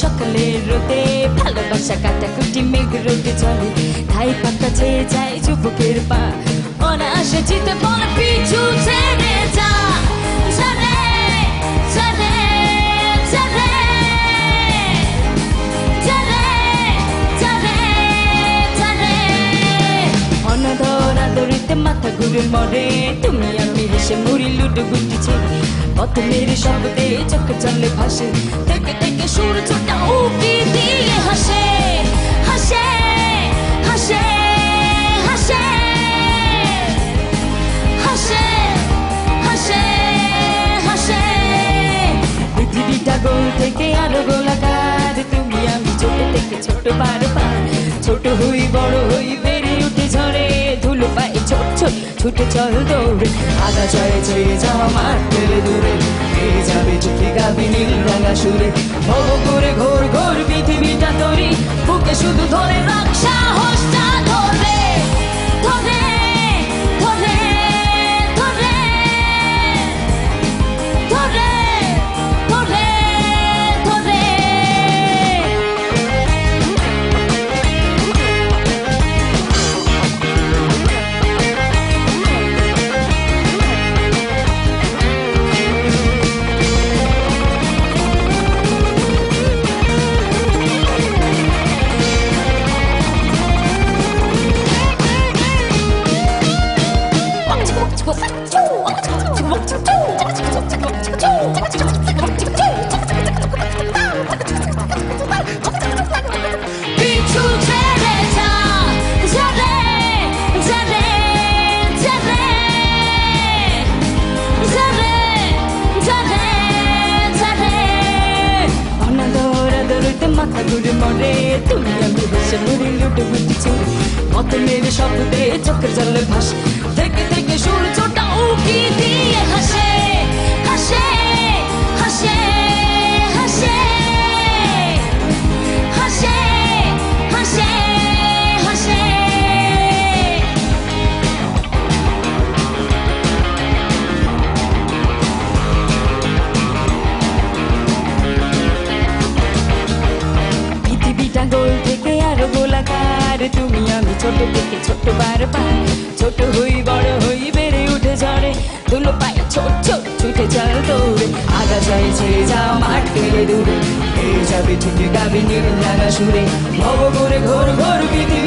সকালের রোদে ভালোবাসা কাটাকুটি মেঘ রোদে চলে ধাই পাতা ছেয়ে যায় যুবকের পা অনায়াসে জিতে বলে পিছু ছেড়ে যা ছেড়ে ছেড়ে ছেড়ে ছেড়ে ছেড়ে ছেড়ে অনাদর আদরিতে মাথা ঘুরে মরে তুমি আমি হেসে মুড়ি লুডু গুটি ছেড়ে কত মেরে শব্দে চোখে চলে ভাসে থেকে থেকে সুর ছোটা উকি দিয়ে হাসে হাসে হাসে হাসে হাসে হাসে হাসে পৃথিবীটা গোল থেকে আরো গোলাকার তুমি আমি ছোট থেকে ছোট বারবার ছোট হই বড় হই বেড়ে উঠে ঝরে ধুলো পায়ে ছোট ছোট ছুটে চল দৌড়ে আধা ছয়ে ছয়ে যাওয়া মাঠ ফেলে দূরে পেয়ে যাবে চোখে গাবি নীল রাঙা সুরে ভব করে ঘোর ঘোর পৃথিবীটা তরি বুকে শুধু ধরে রাখ সাহসটা ধরে ধরে ধরে ধরে ধরে ধরে ধরে মাথা ঘুরে মরে তুমি আমি হেসে মুড়ি লুটে বুঝি চুরি কত মেরে শব্দে চোখের জলে ভাসে থেকে থেকে সুর ছোটা উকি দিয়ে হাসে হাসে হাসে হাসে হাসে হাসে হাসে গোল থেকে আরো গোলাকার তুমি আমি ছোট থেকে ছোট বারবার ছোট হই বড় হই বেড়ে উঠে ঝরে ধুলো পায়ে ছোট ছোট ছুটে চল দৌড়ে আগা যায় ছেড়ে যাও মাঠ ফেলে দূরে পেয়ে যাবে ঠিকই গাবি নীল রাঙা সুরে ভব করে ঘোর ঘোর পৃথিবী